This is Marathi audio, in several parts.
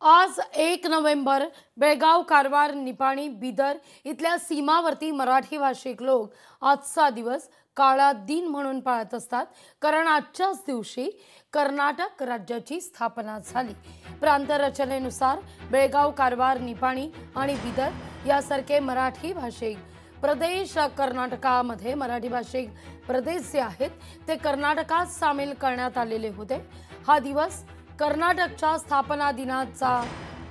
आज 1 नोव्हेंबर बेळगाव, कारवार, निपाणी, बिदर इथल्या सीमावर्ती मराठी भाषिक लोक आजचा दिवस काळा दिन म्हणून पाळत असतात, कारण आजच्याच दिवशी कर्नाटक राज्याची स्थापना झाली। प्रांत रचनेनुसार बेळगाव, कारवार, निपाणी आणि बिदर यासारखे मराठी भाषिक प्रदेश कर्नाटकामध्ये मराठी भाषिक प्रदेश जे आहेत ते कर्नाटकात सामील करण्यात आलेले होते। हा दिवस कर्नाटकच्या स्थापना दिनाचा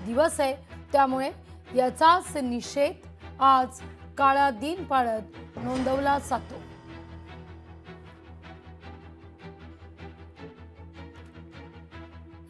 दिवस आहे, त्यामुळे याचाच निषेध आज काळा दिन पाळत नोंदवला जातो।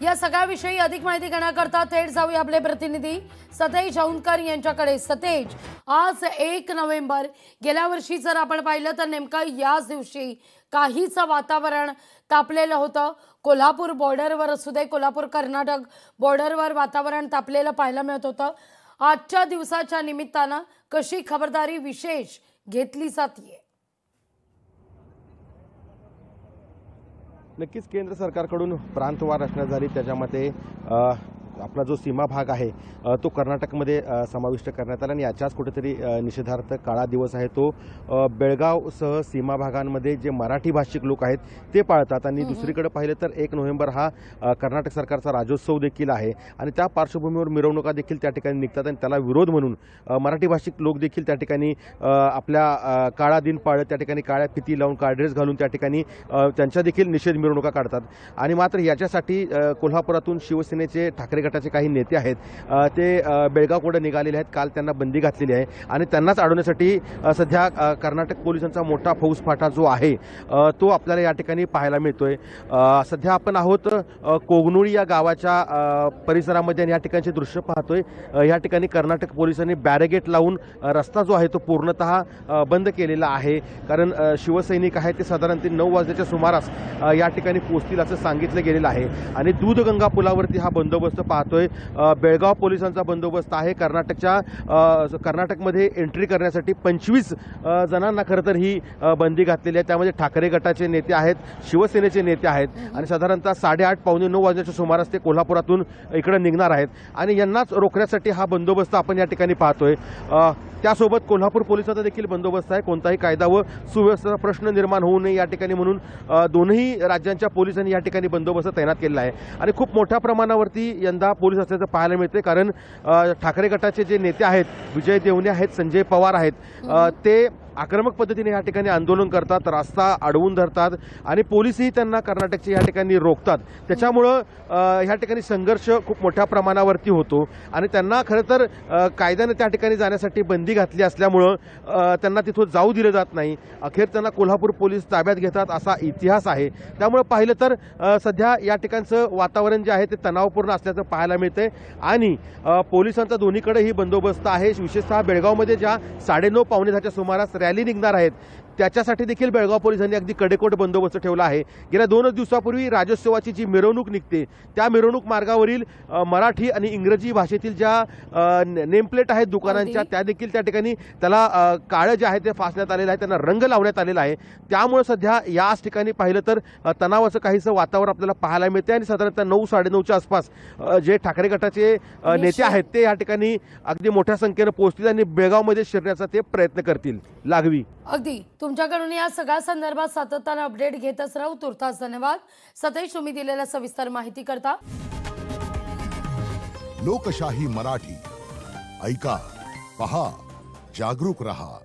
या सगळ्याविषयी अधिक माहिती घेण्याकरता थेट जाऊया आपले प्रतिनिधी सतेज औंधकर यांच्याकडे। सतेज, आज 1 नोव्हेंबर, गेल्या वर्षी जर आपण पाहिलं तर नेमकं याच दिवशी काहीच वातावरण तापलेलं होतं। कोल्हापूर बॉर्डरवर असू दे, कोल्हापूर कर्नाटक बॉर्डरवर वातावरण तापलेलं पाहायला मिळत होतं। आजच्या दिवसाच्या निमित्तानं कशी खबरदारी विशेष घेतली जाते? नक्कीच केंद्र सरकारकडून प्रांतवार रचना झाली, त्याच्यामध्ये आपला जो सीमा भाग आहे तो कर्नाटकमध्ये समाविष्ट करण्यात आला आणि याच्याच कुठेतरी निषेधार्थ काळा दिवस आहे तो बेळगावसह सीमा भागांमध्ये जे मराठी भाषिक लोक आहेत ते पाळतात। आणि दुसरीकडे पाहिलं तर 1 नोव्हेंबर हा कर्नाटक सरकारचा राज्योत्सव देखील आहे आणि त्या पार्श्वभूमीवर मिरवणुका देखील त्या ठिकाणी निघतात आणि त्याला विरोध म्हणून मराठी भाषिक लोक देखील त्या ठिकाणी आपल्या काळा दिन पाळत त्या ठिकाणी काळ्या फिती लावून काळा ड्रेस घालून त्या ठिकाणी त्यांच्या देखील निषेध मिरवणुका काढतात। आणि मात्र याच्यासाठी कोल्हापुरातून शिवसेनेचे ठाकरे गटाचे काही नेते आहेत ते बेळगावकडे निघालेले आहेत। काल त्यांना बंदी घातलेली आहे आणि त्यांनाच अडवण्यासाठी सध्या कर्नाटक पोलिसांचा मोठा फौजफाटा जो आहे तो आपल्याला या ठिकाणी पाहायला मिळतोय। सध्या आपण आहोत कोगनुळी या गावाच्या परिसरामध्ये आणि या ठिकाणचे दृश्य पाहतोय। या ठिकाणी कर्नाटक पोलिसांनी बॅरिगेट लावून रस्ता जो आहे तो पूर्णतः बंद केलेला आहे, कारण शिवसैनिक आहेत ते साधारणतः 9 वाजल्याच्या सुमारास या ठिकाणी पोहोचतील असं सांगितलं गेलेलं आहे। आणि दूधगंगा पुलावरती हा बंदोबस्त पाहतोय। बेळगाव पोलिसांचा बंदोबस्त आहे। कर्नाटकमध्ये एंट्री करण्यासाठी 25 जणांना खरं तर ही बंदी घातलेली आहे। त्यामध्ये ठाकरे गटाचे नेते आहेत, शिवसेनेचे नेते आहेत आणि साधारणतः 8:30 पावणे 9 वाजण्याच्या सुमारास ते कोल्हापुरातून इकडे निघणार आहेत आणि यांनाच रोखण्यासाठी हा बंदोबस्त आपण या ठिकाणी पाहतोय। त्यासोबत कोल्हापूर पोलिसांचा देखील बंदोबस्त आहे। कोणताही कायदा व सुव्यवस्थेचा प्रश्न निर्माण होऊ नये या ठिकाणी म्हणून दोन्ही राज्यांच्या पोलिसांनी या ठिकाणी बंदोबस्त तैनात केलेला आहे आणि खूप मोठ्या प्रमाणावरती यंदा पोलीस असल्याचं पाहायला मिळते, कारण ठाकरे गटाचे जे नेते आहेत, विजय देवणे आहेत, संजय पवार आहेत, ते आक्रमक पद्धतीने या ठिकाणी आंदोलन करतात, रस्ता अडवून धरतात आणि पोलिसही त्यांना कर्नाटकचे या ठिकाणी रोखतात। त्याच्यामुळं ह्या ठिकाणी संघर्ष खूप मोठ्या प्रमाणावरती होतो आणि त्यांना खरं तर कायद्याने त्या ठिकाणी जाण्यासाठी बंदी घातली असल्यामुळं त्यांना तिथं जाऊ दिलं जात नाही। अखेर त्यांना कोल्हापूर पोलीस ताब्यात घेतात असा इतिहास आहे। त्यामुळे पाहिलं तर सध्या या ठिकाणचं वातावरण जे आहे ते तणावपूर्ण असल्याचं पाहायला मिळतंय आणि पोलिसांचा दोन्हीकडेही बंदोबस्त आहे। विशेषतः बेळगावमध्ये ज्या 9:30 पावणे 10च्या सुमारास रॅली निघणार आहेत त्याच्यासाठी देखील बेळगाव पोलिसांनी अगदी कडेकोट बंदोबस्त ठेवला आहे। गेल्या 2 दिवसापूर्वी राज्योत्सवाची जी मिरवणूक निघते त्या मिरवणूक मार्गावरील मराठी आणि इंग्रजी भाषेतील ज्या नेमप्लेट आहेत दुकानांच्या त्या देखील त्या ठिकाणी त्याला काळं जे आहे ते फासण्यात आलेलं आहे, त्यांना रंग लावण्यात आलेला आहे। त्यामुळे सध्या याच ठिकाणी पाहिलं तर तणावाचं काहीसं वातावरण आपल्याला पाहायला मिळते आणि साधारणतः 9 9:30च्या आसपास जे ठाकरे गटाचे नेते आहेत ते या ठिकाणी अगदी मोठ्या संख्येने पोहोचतील आणि बेळगावमध्ये शिरण्याचा ते प्रयत्न करतील। लागवी अगदी तुमच्याकडून या सगळ्या संदर्भात सातत्याने अपडेट घेतच राहू। तुर्तास धन्यवाद सतेज, तुम्ही दिलेल्या सविस्तर माहिती करता। लोकशाही मराठी ऐका, पहा, जागरूक रहा।